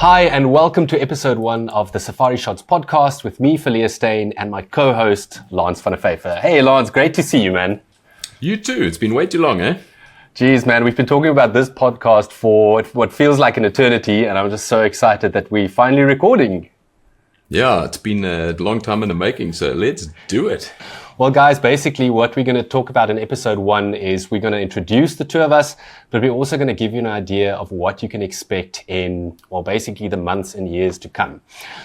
Hi, and welcome to episode 1 of the Safari Shots podcast with me, Villiers Steyn, and my co-host, Lance van der Vyver. Hey, Lance, great to see you, man. You too. It's been way too long, eh? Jeez, man, we've been talking about this podcast for what feels like an eternity, and I'm just so excited that we're finally recording. Yeah, it's been a long time in the making, so let's do it. Well, guys, basically what we're going to talk about in episode 1 is we're going to introduce the two of us, but we're also going to give you an idea of what you can expect in, well, basically the months and years to come.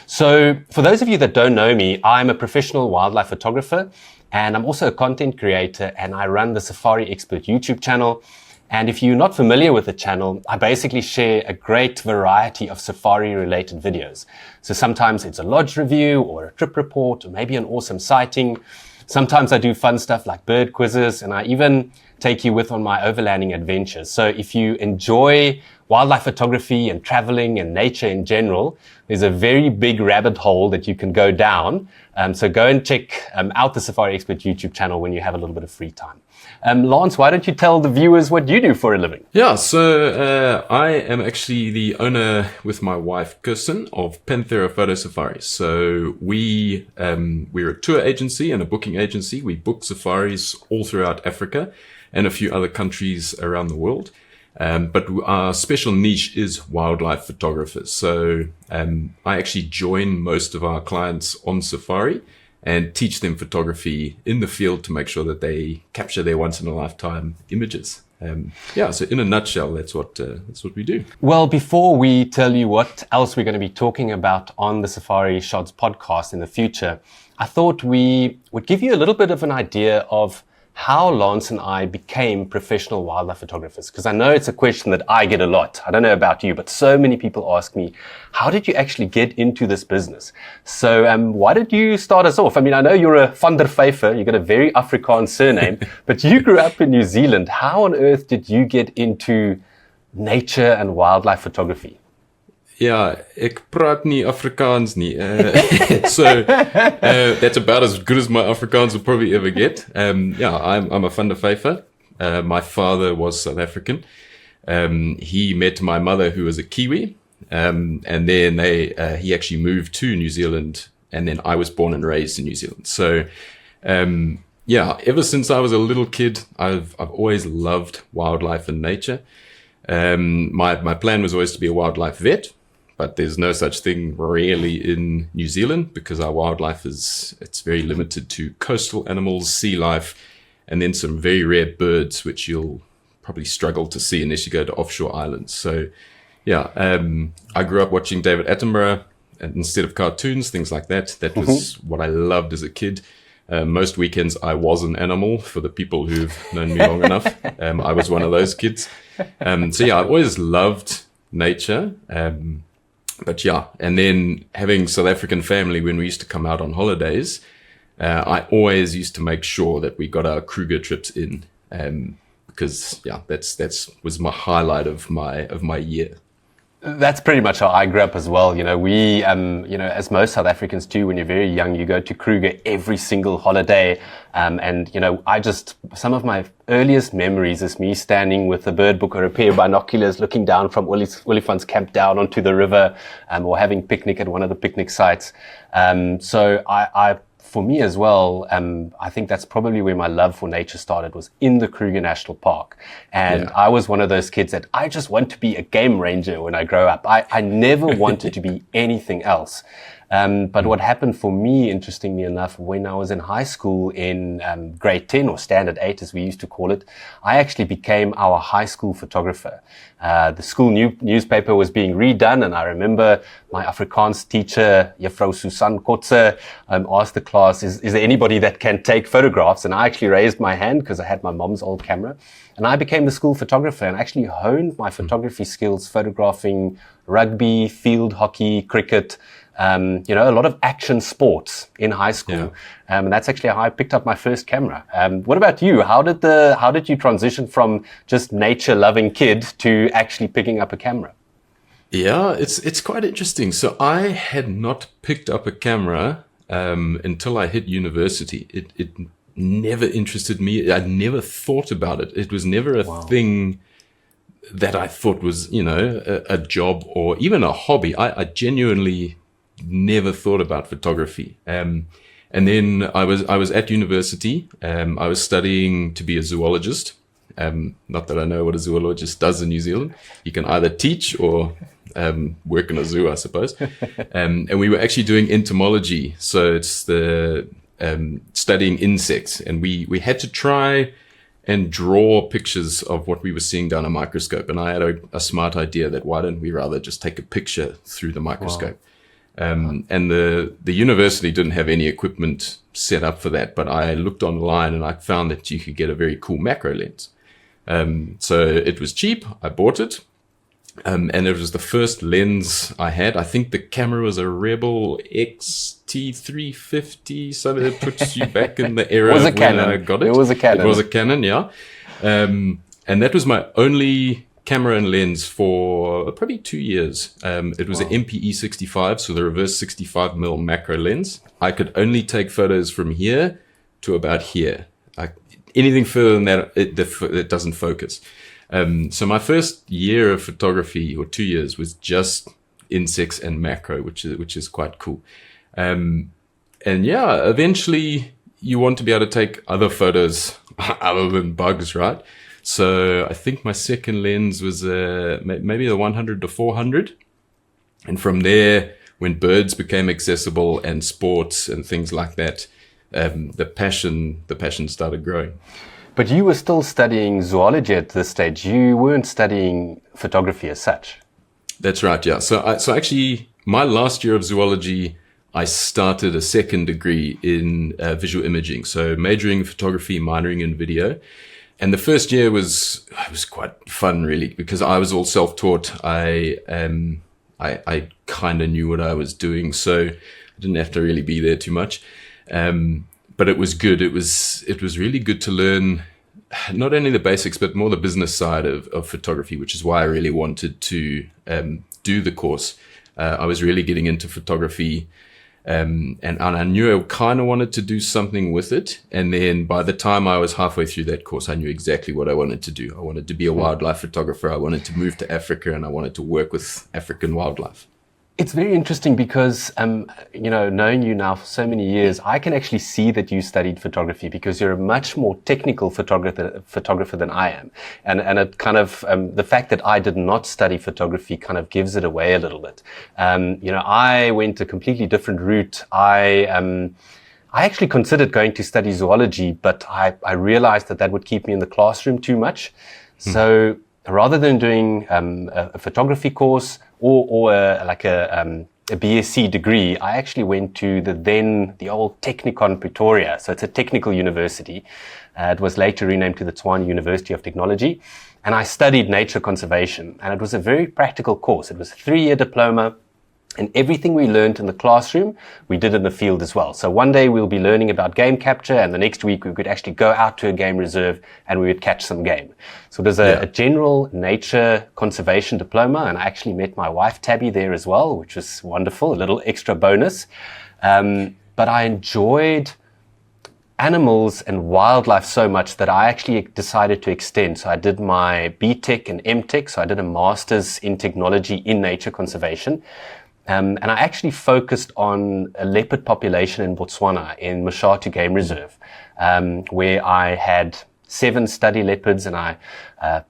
So for those of you that don't know me, I'm a professional wildlife photographer, and I'm also a content creator, and I run the Safari Expert YouTube channel. And if you're not familiar with the channel, I basically share a great variety of safari-related videos. So sometimes it's a lodge review or a trip report or maybe an awesome sighting. Sometimes I do fun stuff like bird quizzes, and I even take you with on my overlanding adventures. So if you enjoy wildlife photography and traveling and nature in general, there's a very big rabbit hole that you can go down. So go and check out the Safari Expert YouTube channel when you have a little bit of free time. Lance, why don't you tell the viewers what you do for a living? Yeah, so I am actually the owner with my wife, Kirsten, of Panthera Photo Safaris. So we're a tour agency and a booking agency. We book safaris all throughout Africa and a few other countries around the world. But our special niche is wildlife photographers. So I actually join most of our clients on safari and teach them photography in the field to make sure that they capture their once-in-a-lifetime images. So in a nutshell, that's what we do. Well, before we tell you what else we're going to be talking about on the Safari Shots podcast in the future, I thought we would give you a little bit of an idea of how Lance and I became professional wildlife photographers. Because I know it's a question that I get a lot. I don't know about you, but so many people ask me, how did you actually get into this business? So why did you start us off? I mean, I know you're a van der Vyver, you got a very Afrikaans surname, but you grew up in New Zealand. How on earth did you get into nature and wildlife photography? Ja, ek praat nie Afrikaans nie. So that's about as good as my Afrikaans will probably ever get. I'm a van der Vyver. My father was South African. He met my mother, who was a Kiwi, and then he actually moved to New Zealand, and then I was born and raised in New Zealand. So ever since I was a little kid, I've always loved wildlife and nature. My plan was always to be a wildlife vet. But there's no such thing really in New Zealand because our wildlife it's very limited to coastal animals, sea life, and then some very rare birds, which you'll probably struggle to see unless you go to offshore islands. So, I grew up watching David Attenborough instead of cartoons, things like that. That was what I loved as a kid. Most weekends I was an animal for the people who've known me long enough. I was one of those kids. I've always loved nature. And then having South African family, when we used to come out on holidays, I always used to make sure that we got our Kruger trips in, because that's was my highlight of my year. That's pretty much how I grew up as well. You know, we, as most South Africans do, when you're very young, you go to Kruger every single holiday. Some of my earliest memories is me standing with a bird book or a pair of binoculars looking down from Olifant's camp down onto the river, or having picnic at one of the picnic sites. For me as well, I think that's probably where my love for nature started, was in the Kruger National Park. And I was one of those kids that I just want to be a game ranger when I grow up. I never wanted to be anything else. But what happened for me, interestingly enough, when I was in high school in grade 10 or standard 8, as we used to call it, I actually became our high school photographer. The school newspaper was being redone, and I remember my Afrikaans teacher, Juffrou Susan Kotze, asked the class, is there anybody that can take photographs? And I actually raised my hand because I had my mom's old camera. And I became the school photographer and actually honed my photography skills, photographing rugby, field hockey, cricket, a lot of action sports in high school. Yeah. And that's actually how I picked up my first camera. What about you? How did you transition from just nature loving kid to actually picking up a camera? Yeah, it's quite interesting. So I had not picked up a camera until I hit university. It never interested me. I never thought about it. It was never a thing that I thought was, a job or even a hobby. I genuinely never thought about photography. And then I was at university. I was studying to be a zoologist. Not that I know what a zoologist does in New Zealand. You can either teach or work in a zoo, I suppose. And we were actually doing entomology. So it's the studying insects. And we had to try and draw pictures of what we were seeing down a microscope. And I had a smart idea that why don't we rather just take a picture through the microscope? Wow. And the university didn't have any equipment set up for that, but I looked online and I found that you could get a very cool macro lens. So it was cheap. I bought it. And it was the first lens I had. I think the camera was a Rebel XT350, so it puts you back in the era when I got it. It was a Canon. It was a Canon, yeah. And that was my only camera and lens for probably 2 years. It was an MPE 65, so the reverse 65mm macro lens. I could only take photos from here to about here. Anything further than that, it doesn't focus. So my first year of photography, or 2 years, was just insects and macro, which is quite cool. And yeah, eventually you want to be able to take other photos other than bugs, right? So I think my second lens was maybe the 100 to 400. And from there, when birds became accessible and sports and things like that, the passion started growing. But you were still studying zoology at this stage. You weren't studying photography as such. That's right, yeah. So actually, my last year of zoology, I started a second degree in visual imaging. So majoring in photography, minoring in video. And the first year was quite fun, really, because I was all self-taught. I kind of knew what I was doing, so I didn't have to really be there too much. But it was good. It was really good to learn not only the basics, but more the business side of photography, which is why I really wanted to do the course. I was really getting into photography, and I knew I kind of wanted to do something with it. And then by the time I was halfway through that course, I knew exactly what I wanted to do. I wanted to be a wildlife photographer. I wanted to move to Africa, and I wanted to work with African wildlife. It's very interesting because, knowing you now for so many years, I can actually see that you studied photography because you're a much more technical photographer than I am. And it kind of, the fact that I did not study photography kind of gives it away a little bit. I went a completely different route. I actually considered going to study zoology, but I realized that would keep me in the classroom too much. So rather than doing a photography course or a BSc degree, I actually went to the old Technikon Pretoria. So it's a technical university. It was later renamed to the Tshwane University of Technology. And I studied nature conservation. And it was a very practical course. It was a 3-year diploma. And everything we learned in the classroom, we did in the field as well. So one day we'll be learning about game capture, and the next week we could actually go out to a game reserve and we would catch some game. So there's a general nature conservation diploma, and I actually met my wife Tabby there as well, which was wonderful, a little extra bonus. But I enjoyed animals and wildlife so much that I actually decided to extend. So I did my BTech and MTech, so I did a master's in technology in nature conservation. And I actually focused on a leopard population in Botswana, in Mashatu Game Reserve, where I had 7 study leopards, and I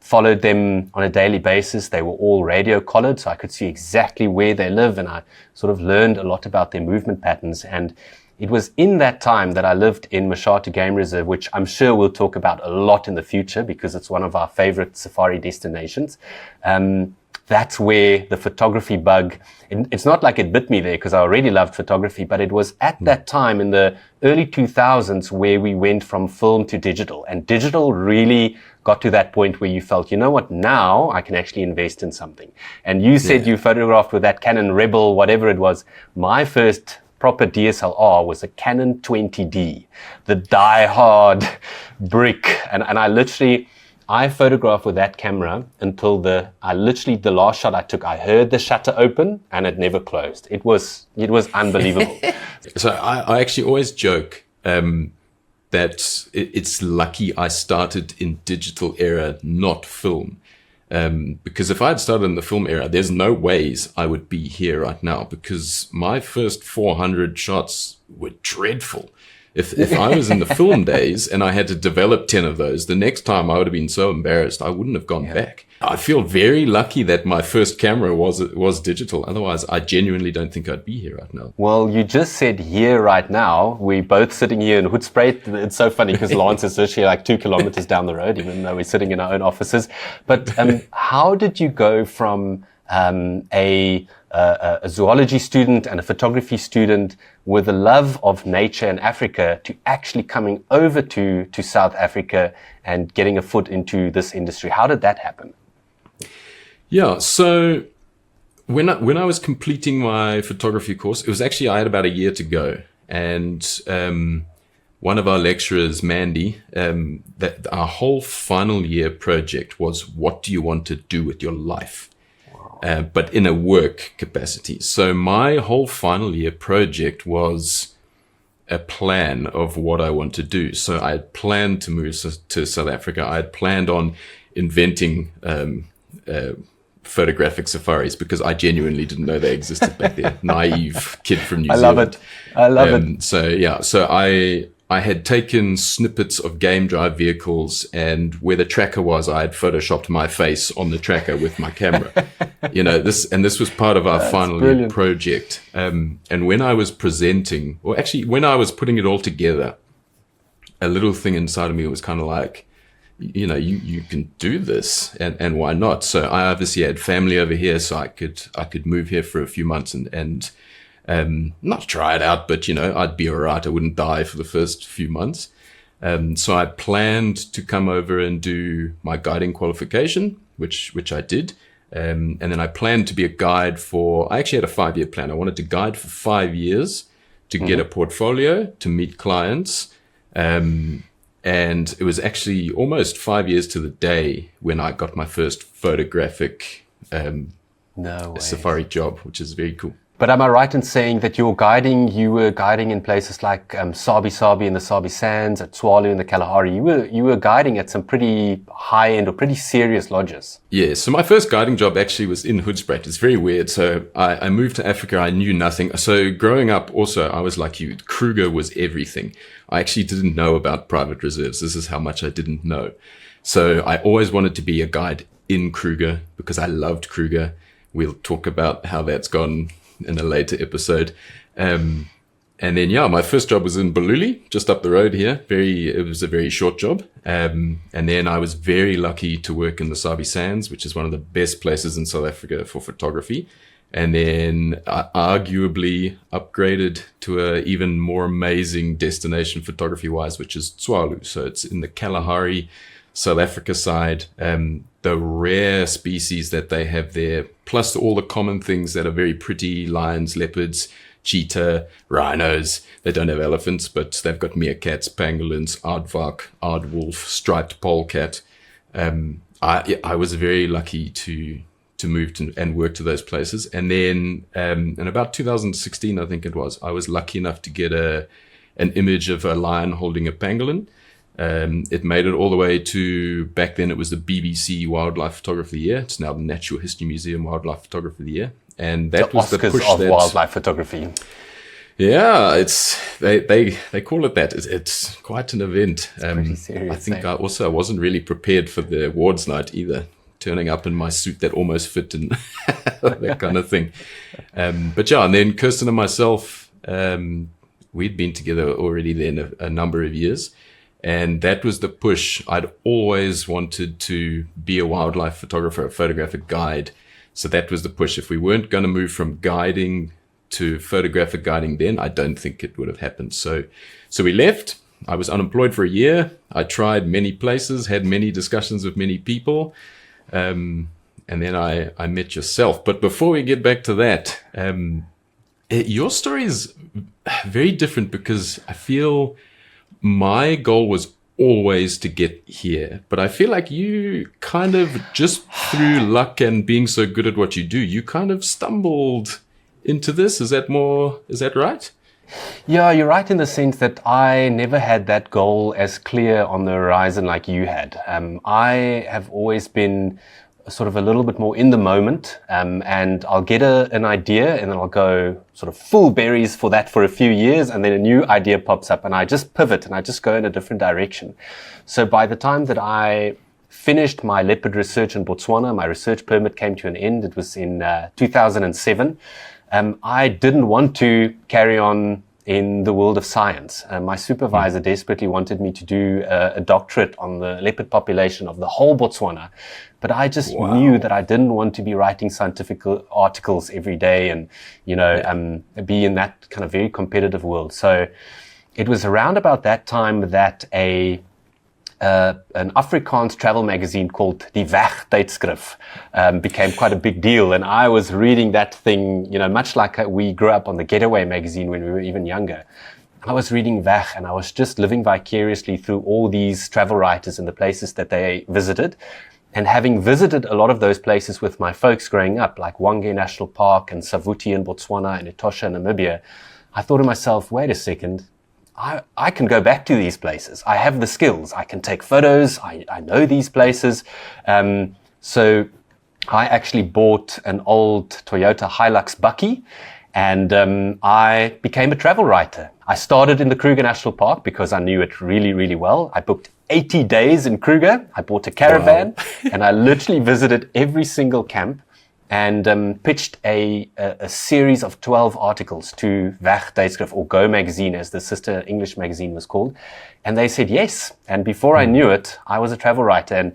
followed them on a daily basis. They were all radio collared, so I could see exactly where they live, and I sort of learned a lot about their movement patterns. And it was in that time that I lived in Mashatu Game Reserve, which I'm sure we'll talk about a lot in the future because it's one of our favorite safari destinations. That's where the photography bug, it's not like it bit me there because I already loved photography, but it was at that time in the early 2000s where we went from film to digital, and digital really got to that point where you felt, you know what, now I can actually invest in something. And you said you photographed with that Canon Rebel, whatever it was. My first proper DSLR was a Canon 20D, the die-hard brick, and I photographed with that camera until the last shot I took, I heard the shutter open and it never closed. It was unbelievable. So I actually always joke that it's lucky I started in digital era, not film. Because if I had started in the film era, there's no ways I would be here right now, because my first 400 shots were dreadful. If I was in the film days and I had to develop 10 of those, the next time I would have been so embarrassed, I wouldn't have gone back. I feel very lucky that my first camera was digital. Otherwise, I genuinely don't think I'd be here right now. Well, you just said here right now. We're both sitting here in Hoedspruit. It's so funny because Lance is literally like 2 kilometers down the road, even though we're sitting in our own offices. But how did you go from a zoology student and a photography student with a love of nature in Africa to actually coming over to South Africa and getting a foot into this industry? How did that happen? Yeah, so when I was completing my photography course, it was actually, I had about a year to go. And one of our lecturers, Mandy, that our whole final year project was, what do you want to do with your life? But in a work capacity. So my whole final year project was a plan of what I want to do. So I had planned to move to South Africa. I had planned on inventing photographic safaris, because I genuinely didn't know they existed back then. Naive kid from New Zealand. I love it. So yeah, so I had taken snippets of game drive vehicles, and where the tracker was, I had photoshopped my face on the tracker with my camera. This was part of our final year project. And when I was presenting, or actually when I was putting it all together, a little thing inside of me was kind of like, you can do this, and why not? So I obviously had family over here, so I could move here for a few months and not try it out, but I'd be all right. I wouldn't die for the first few months. So I planned to come over and do my guiding qualification, which I did. And then I planned to be a guide I actually had a 5-year plan. I wanted to guide for 5 years to get a portfolio, to meet clients. And it was actually almost 5 years to the day when I got my first photographic safari job, which is very cool. But am I right in saying that you were guiding in places like Sabi in the Sabi Sands, at Tswalu in the Kalahari? You were guiding at some pretty high-end or pretty serious lodges. Yeah, so my first guiding job actually was in Hoedspruit. It's very weird. So I moved to Africa. I knew nothing. So growing up also, I was like you. Kruger was everything. I actually didn't know about private reserves. This is how much I didn't know. So I always wanted to be a guide in Kruger because I loved Kruger. We'll talk about how that's gone in a later episode. And then, my first job was in Baluli, just up the road here. It was a very short job. And then I was very lucky to work in the Sabi Sands, which is one of the best places in South Africa for photography. And then I arguably upgraded to a even more amazing destination photography-wise, which is Tswalu. So it's in the Kalahari, South Africa side. The rare species that they have there, plus all the common things that are very pretty: lions, leopards, cheetah, rhinos. They don't have elephants, but they've got meerkats, pangolins, aardvark, aardwolf, striped polecat. I was very lucky to move to and work to those places. And then in about 2016, I think it was, I was lucky enough to get an image of a lion holding a pangolin. It made it all the way to, back then it was the BBC Wildlife Photographer of the Year. It's now the Natural History Museum Wildlife Photographer of the Year. And that was the push of wildlife photography. Yeah, they call it that. It's quite an event. Pretty serious, I think I wasn't really prepared for the awards night either, turning up in my suit that almost fit and that kind of thing. But and then Kirsten and myself, we'd been together already then a number of years. And that was the push. I'd always wanted to be a wildlife photographer, a photographic guide. So that was the push. If we weren't going to move from guiding to photographic guiding then, I don't think it would have happened. So we left. I was unemployed for a year. I tried many places, had many discussions with many people. And then I met yourself. But before we get back to that, your story is very different, because I feel my goal was always to get here, but I feel like you kind of, just through luck and being so good at what you do, you kind of stumbled into this. Is that right? Yeah, you're right in the sense that I never had that goal as clear on the horizon like you had. I have always been sort of a little bit more in the moment, and I'll get an idea, and then I'll go sort of full berries for that for a few years, and then a new idea pops up, and I just pivot and I just go in a different direction. So by the time that I finished my leopard research in Botswana, my research permit came to an end. It was in 2007. I didn't want to carry on in the world of science. My supervisor desperately wanted me to do a doctorate on the leopard population of the whole Botswana. But I just knew that I didn't want to be writing scientific articles every day and, be in that kind of very competitive world. So it was around about that time that an Afrikaans travel magazine called Die Weg Tydskrif became quite a big deal. And I was reading that thing, much like we grew up on the Getaway magazine when we were even younger. I was reading Weg, and I was just living vicariously through all these travel writers and the places that they visited. And having visited a lot of those places with my folks growing up, like Hwange National Park and Savuti in Botswana and Etosha in Namibia, I thought to myself, wait a second, I can go back to these places. I have the skills. I can take photos. I know these places. So I actually bought an old Toyota Hilux Bakkie, and I became a travel writer. I started in the Kruger National Park because I knew it really, really well. I booked 80 days in Kruger. I bought a caravan and I literally visited every single camp and pitched a series of 12 articles to Weg Tydskrif, or Go magazine as the sister English magazine was called. And they said yes. And before I knew it, I was a travel writer. And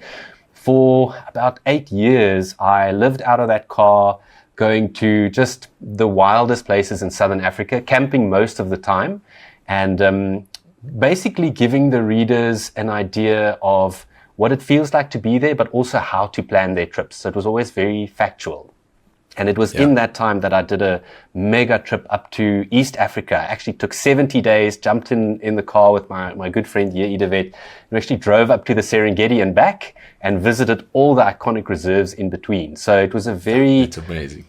for about 8 years, I lived out of that car, going to just the wildest places in Southern Africa, camping most of the time, and basically giving the readers an idea of what it feels like to be there, but also how to plan their trips. So it was always very factual. And it was in that time that I did a mega trip up to East Africa. I actually took 70 days, jumped in the car with my good friend Ye Idevet, and actually drove up to the Serengeti and back and visited all the iconic reserves in between. So it was a very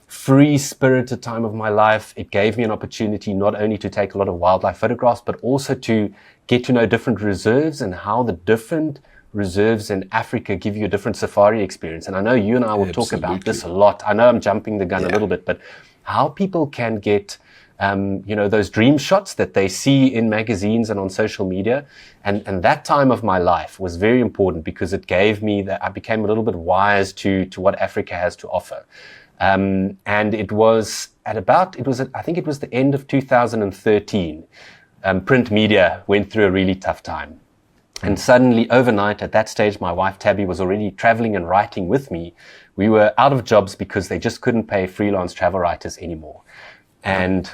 free-spirited time of my life. It gave me an opportunity not only to take a lot of wildlife photographs, but also to get to know different reserves and how the different reserves in Africa give you a different safari experience. And I know you and I will talk about this a lot. I know I'm jumping the gun a little bit, but how people can get, those dream shots that they see in magazines and on social media. And that time of my life was very important because it gave me that I became a little bit wise to what Africa has to offer. And it was I think it was the end of 2013. Print media went through a really tough time. And suddenly, overnight, at that stage, my wife Tabby was already traveling and writing with me. We were out of jobs because they just couldn't pay freelance travel writers anymore. And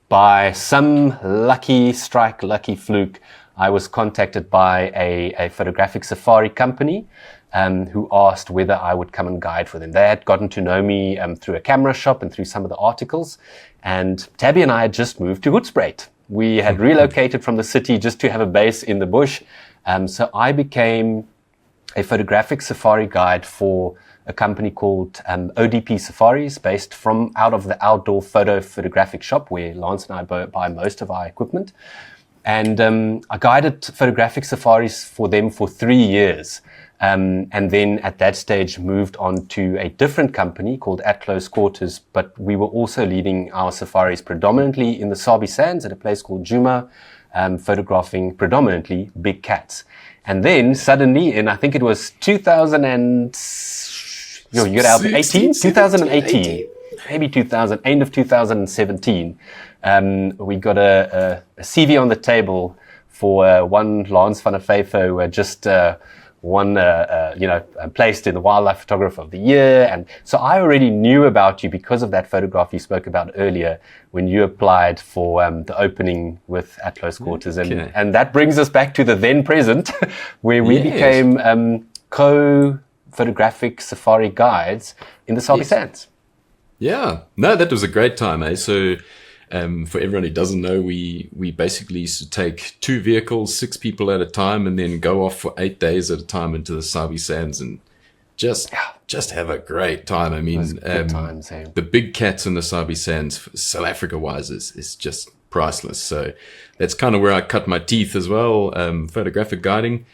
by some lucky fluke, I was contacted by a photographic safari company who asked whether I would come and guide for them. They had gotten to know me through a camera shop and through some of the articles. And Tabby and I had just moved to Hoedspruit. We had relocated from the city just to have a base in the bush. So I became a photographic safari guide for a company called ODP Safaris, based from out of the outdoor photographic shop where Lance and I buy most of our equipment. And I guided photographic safaris for them for 3 years. And then at that stage moved on to a different company called At Close Quarters, but we were also leading our safaris predominantly in the Sabi Sands at a place called Juma, photographing predominantly big cats. And then suddenly in, I think it was 2018, maybe end of 2017, we got a CV on the table for one Lance van der Vyver who had just placed in the Wildlife Photographer of the Year. And so I already knew about you because of that photograph you spoke about earlier when you applied for the opening with At Close Quarters. And that brings us back to the then present where we became co-photographic safari guides in the Sabi Sands. Yeah, no, that was a great time, eh? So for everyone who doesn't know, we basically used to take 2 vehicles, 6 people at a time, and then go off for 8 days at a time into the Sabi Sands and just have a great time. I mean, the big cats in the Sabi Sands, South Africa-wise, is just priceless. So that's kind of where I cut my teeth as well, photographic guiding.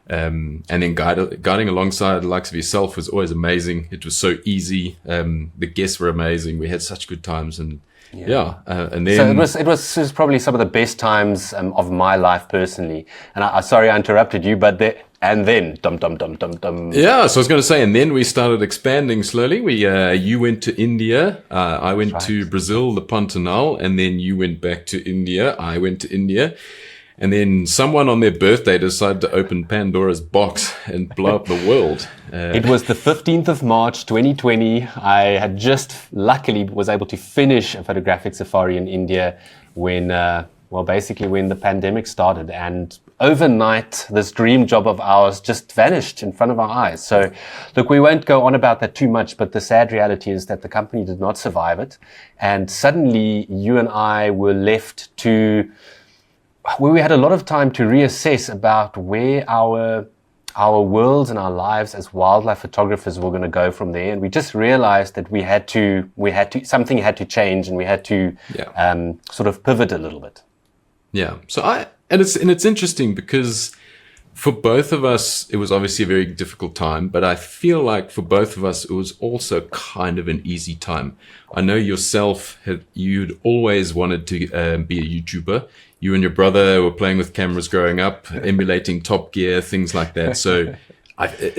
And then guiding alongside the likes of yourself was always amazing. It was so easy. The guests were amazing. We had such good times, and and then so it was probably some of the best times of my life personally. And I sorry I interrupted you, but then dum. Yeah, so I was going to say, and then we started expanding slowly. You went to India, I went to Brazil, the Pantanal, and then you went back to India. I went to India. And then someone on their birthday decided to open Pandora's box and blow up the world. It was the 15th of March, 2020. I had just luckily was able to finish a photographic safari in India when the pandemic started. And overnight, this dream job of ours just vanished in front of our eyes. So look, we won't go on about that too much, but the sad reality is that the company did not survive it. And suddenly you and I were left where we had a lot of time to reassess about where our worlds and our lives as wildlife photographers were going to go from there. And we just realized that something had to change, and we had to sort of pivot a little bit. Yeah. So it's interesting because for both of us, it was obviously a very difficult time, but I feel like for both of us, it was also kind of an easy time. I know yourself, you'd always wanted to be a YouTuber. You and your brother were playing with cameras growing up, emulating Top Gear, things like that. So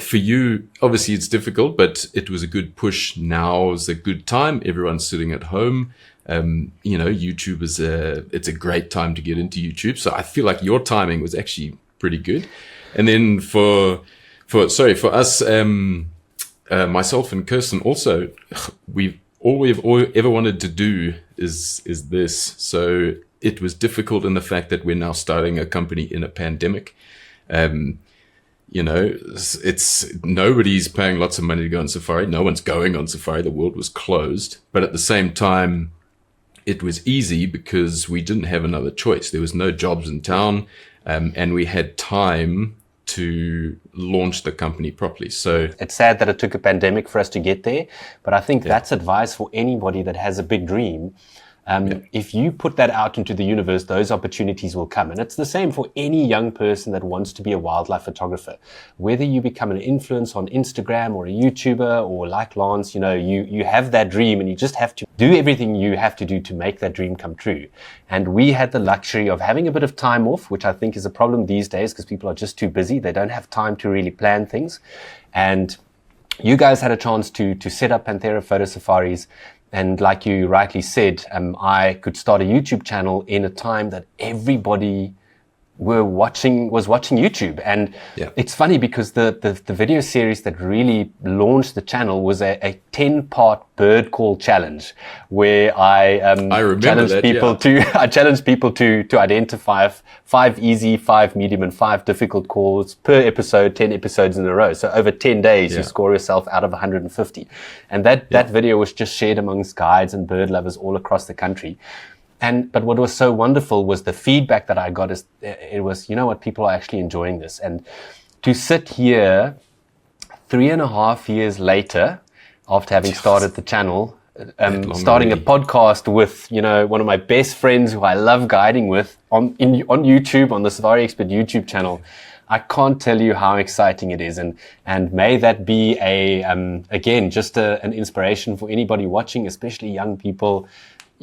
for you, obviously it's difficult, but it was a good push. Now is a good time. Everyone's sitting at home. YouTube it's a great time to get into YouTube. So I feel like your timing was actually pretty good. And then for us, myself and Kirsten also, all we've ever wanted to do is this. So it was difficult in the fact that we're now starting a company in a pandemic. It's nobody's paying lots of money to go on safari. No one's going on safari. The world was closed. But at the same time, it was easy because we didn't have another choice. There was no jobs in town, and we had time to launch the company properly. So it's sad that it took a pandemic for us to get there, but I think that's advice for anybody that has a big dream. If you put that out into the universe, those opportunities will come. And it's the same for any young person that wants to be a wildlife photographer. Whether you become an influencer on Instagram or a YouTuber or like Lance, you have that dream and you just have to do everything you have to do to make that dream come true. And we had the luxury of having a bit of time off, which I think is a problem these days because people are just too busy. They don't have time to really plan things. And you guys had a chance to set up Panthera Photo Safaris. And like you rightly said, I could start a YouTube channel in a time that everybody was watching YouTube. And it's funny because the video series that really launched the channel was a 10-part bird call challenge where I challenged people to identify 5 easy, 5 medium, and 5 difficult calls per episode, 10 episodes in a row. So over 10 days, you score yourself out of 150. And that video was just shared amongst guides and bird lovers all across the country. But what was so wonderful was the feedback that I got it was, people are actually enjoying this. And to sit here 3.5 years later, after having started the channel, starting a podcast with, one of my best friends who I love guiding with on YouTube, on the Safari Expert YouTube channel, I can't tell you how exciting it is. And may that be an inspiration for anybody watching, especially young people.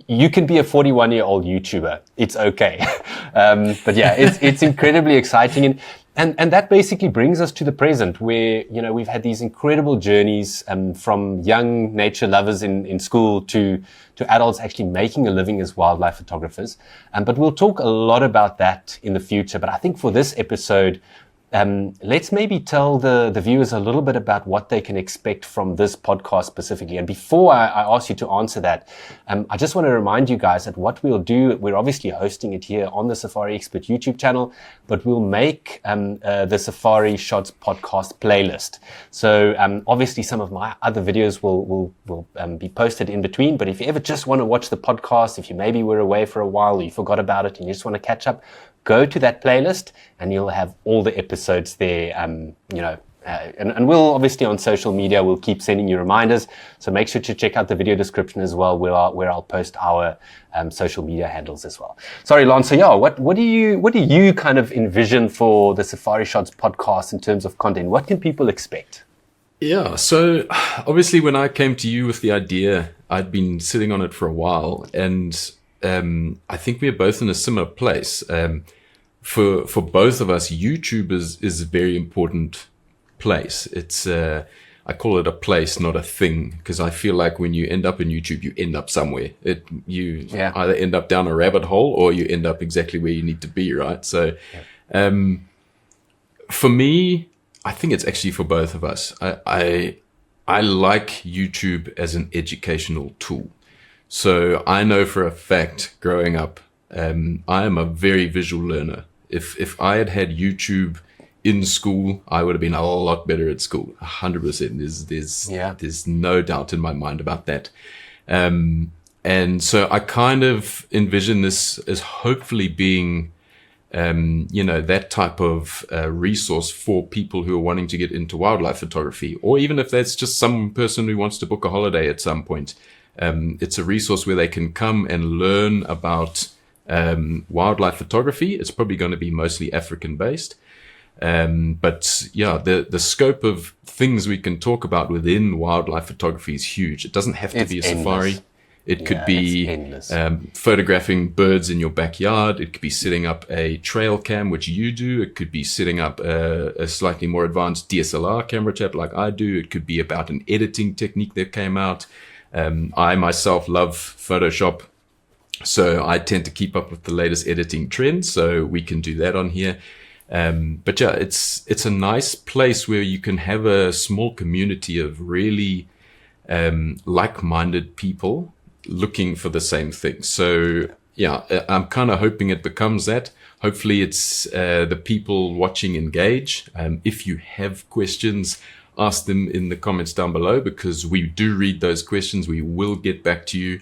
You can be a 41-year-old YouTuber. It's okay. But yeah, it's incredibly exciting. And that basically brings us to the present where, we've had these incredible journeys, from young nature lovers in school to adults actually making a living as wildlife photographers. But we'll talk a lot about that in the future. But I think for this episode, let's maybe tell the viewers a little bit about what they can expect from this podcast specifically. And before I ask you to answer that, I just want to remind you guys that what we'll do, we're obviously hosting it here on the Safari Expert YouTube channel, but we'll make the Safari Shots podcast playlist. So obviously some of my other videos will be posted in between, but if you ever just want to watch the podcast, if you maybe were away for a while or you forgot about it and you just want to catch up, go to that playlist and you'll have all the episodes there, And we'll obviously on social media, we'll keep sending you reminders. So make sure to check out the video description as well, where I'll post our social media handles as well. Sorry, Lance. So yeah, what do you kind of envision for the Safari Shots podcast in terms of content? What can people expect? Yeah, so obviously when I came to you with the idea, I'd been sitting on it for a while, and I think we're both in a similar place. For both of us, YouTube is a very important place. It's I call it a place, not a thing, because I feel like when you end up in YouTube, you end up somewhere. You either end up down a rabbit hole or you end up exactly where you need to be, right? So for me, I think it's actually for both of us. I like YouTube as an educational tool. So I know for a fact, growing up, I am a very visual learner. If I had had YouTube in school, I would have been a lot better at school. 100%. There's no doubt in my mind about that. And so I kind of envision this as hopefully being, that type of resource for people who are wanting to get into wildlife photography, or even if that's just some person who wants to book a holiday at some point. It's a resource where they can come and learn about wildlife photography. It's probably going to be mostly African based. But yeah, the scope of things we can talk about within wildlife photography is huge. It doesn't have to be a safari. It could be photographing birds in your backyard. It could be setting up a trail cam, which you do. It could be setting up a slightly more advanced DSLR camera trap like I do. It could be about an editing technique that came out. I myself love Photoshop, so I tend to keep up with the latest editing trends, so we can do that on here. But yeah, it's a nice place where you can have a small community of really like-minded people looking for the same thing. So yeah, I'm kind of hoping it becomes that. Hopefully it's the people watching engage. If you have questions, ask them in the comments down below, because we do read those questions. We will get back to you.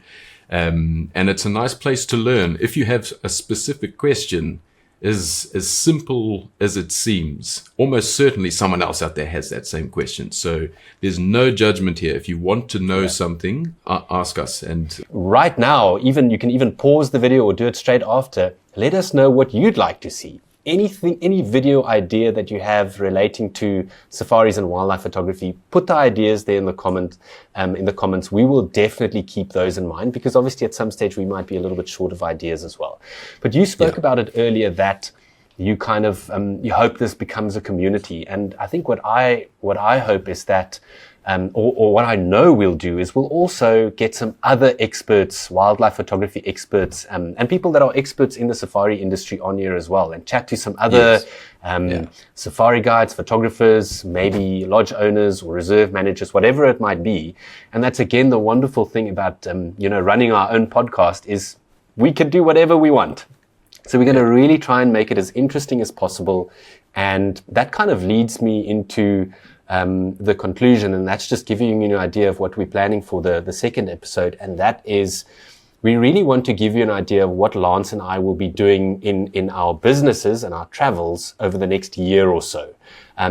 And it's a nice place to learn. If you have a specific question, is as simple as it seems. Almost certainly someone else out there has that same question. So there's no judgment here. If you want to know something, ask us. And right now, you can even pause the video or do it straight after. Let us know what you'd like to see. Any video idea that you have relating to safaris and wildlife photography, put the ideas there in the comments. We will definitely keep those in mind, because obviously at some stage we might be a little bit short of ideas as well. But you spoke about it earlier, that you kind of you hope this becomes a community, and I think what I hope is that or what I know we'll do is we'll also get some other experts, wildlife photography experts, and people that are experts in the safari industry on here as well, and chat to some other safari guides, photographers, maybe lodge owners or reserve managers, whatever it might be. And that's again the wonderful thing about running our own podcast, is we can do whatever we want. So we're going to really try and make it as interesting as possible, and that kind of leads me into the conclusion, and that's just giving you an idea of what we're planning for the second episode, and that is we really want to give you an idea of what Lance and I will be doing in our businesses and our travels over the next year or so,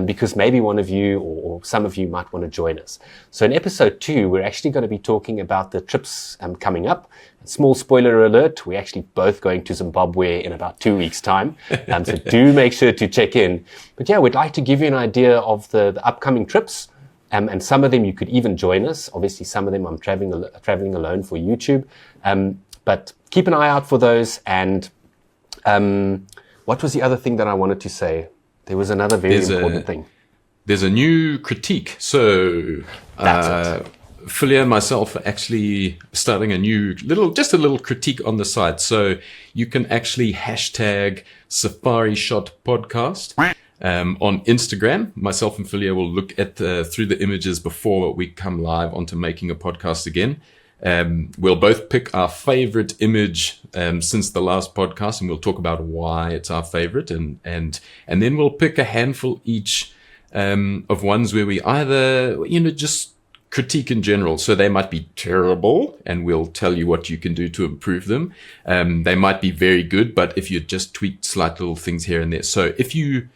because maybe one of you or some of you might want to join us. So in episode 2, we're actually going to be talking about the trips coming up. Small spoiler alert, we're actually both going to Zimbabwe in about 2 weeks' time. So do make sure to check in. But yeah, we'd like to give you an idea of the upcoming trips. And some of them you could even join us. Obviously, some of them I'm traveling alone for YouTube. But keep an eye out for those. And what was the other thing that I wanted to say? There was another very important thing. There's a new critique. So that's it. Villiers and myself are actually starting a little critique on the site. So you can actually hashtag Safari Shot Podcast on Instagram. Myself and Villiers will look at through the images before we come live onto making a podcast again. We'll both pick our favorite image since the last podcast, and we'll talk about why it's our favorite, and then we'll pick a handful each of ones where we either just critique in general. So they might be terrible, and we'll tell you what you can do to improve them. They might be very good, but if you just tweak slight little things here and there. So if you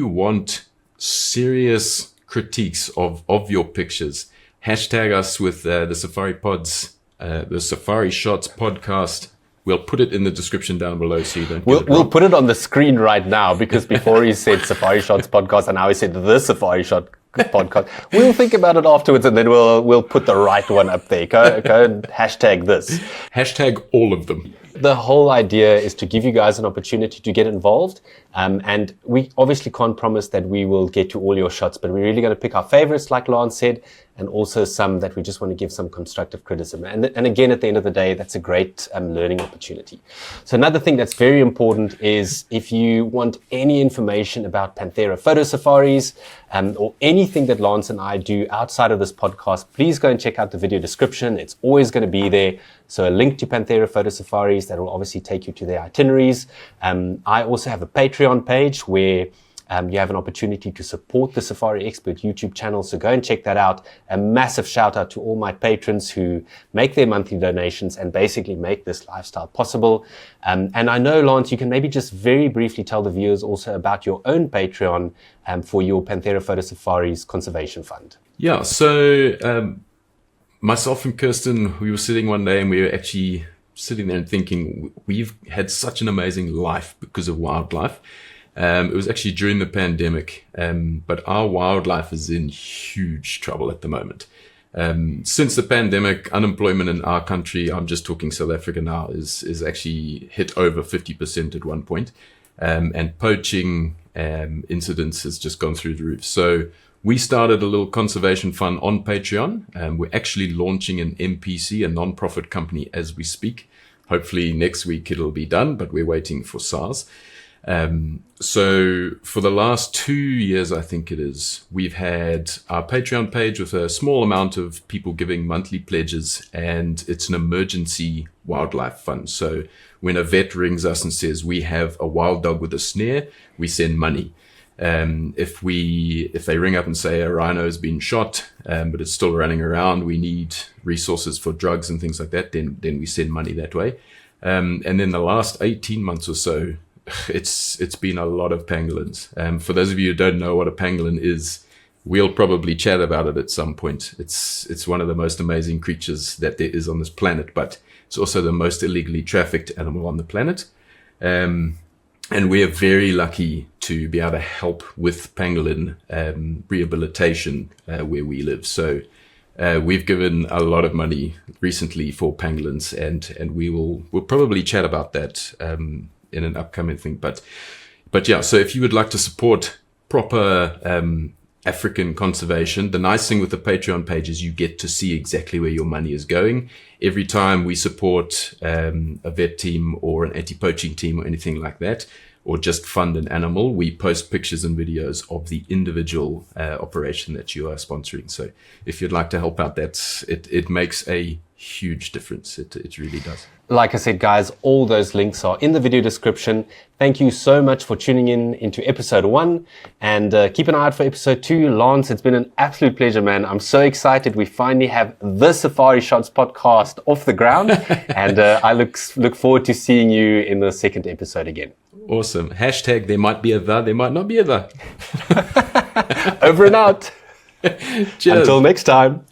want serious critiques of your pictures, hashtag us with the Safari Pods, the Safari Shots podcast. We'll put it in the description down below so you don't We'll put it on the screen right now, because before he said Safari Shots podcast and now he said the Safari Shot podcast. We'll think about it afterwards, and then we'll put the right one up there. Go and hashtag this. Hashtag all of them. The whole idea is to give you guys an opportunity to get involved. And we obviously can't promise that we will get to all your shots, but we're really going to pick our favorites, like Lance said, and also some that we just want to give some constructive criticism. And again, at the end of the day, that's a great learning opportunity. So another thing that's very important is if you want any information about Panthera photo safaris or anything that Lance and I do outside of this podcast, please go and check out the video description. It's always going to be there. So a link to Panthera photo safaris that will obviously take you to their itineraries. I also have a Patreon page where you have an opportunity to support the Safari Expert YouTube channel. So go and check that out. A massive shout out to all my patrons who make their monthly donations and basically make this lifestyle possible. And I know, Lance, you can maybe just very briefly tell the viewers also about your own Patreon for your Panthera Photo Safaris Conservation Fund. Yeah, so myself and Kirsten, we were sitting one day and we were actually sitting there and thinking, we've had such an amazing life because of wildlife. It was actually during the pandemic, but our wildlife is in huge trouble at the moment. Since the pandemic, unemployment in our country, I'm just talking South Africa now, is actually hit over 50% at one point. And poaching incidents has just gone through the roof. So we started a little conservation fund on Patreon. We're actually launching an MPC, a non-profit company, as we speak. Hopefully next week it'll be done, but we're waiting for SARS. So for the last 2 years, I think it is, we've had our Patreon page with a small amount of people giving monthly pledges, and it's an emergency wildlife fund. So when a vet rings us and says, we have a wild dog with a snare, we send money. If they ring up and say a rhino has been shot, but it's still running around, we need resources for drugs and things like that, then we send money that way. And then the last 18 months or so, it's been a lot of pangolins. For those of you who don't know what a pangolin is, we'll probably chat about it at some point. It's one of the most amazing creatures that there is on this planet, but it's also the most illegally trafficked animal on the planet. And we're very lucky to be able to help with pangolin rehabilitation where we live. So we've given a lot of money recently for pangolins, and we'll probably chat about that in an upcoming thing. But yeah, so if you would like to support proper African conservation, the nice thing with the Patreon page is you get to see exactly where your money is going. Every time we support a vet team or an anti-poaching team or anything like that, or just fund an animal, we post pictures and videos of the individual operation that you are sponsoring. So if you'd like to help out, it makes a huge difference. It really does. Like I said, guys, all those links are in the video description. Thank you so much for tuning into episode 1, and keep an eye out for episode 2. Lance, it's been an absolute pleasure, man. I'm so excited. We finally have the Safari Shots podcast off the ground, and I look forward to seeing you in the second episode again. Awesome. Hashtag there might be a the, there might not be a the. Over and out. Cheers. Until next time.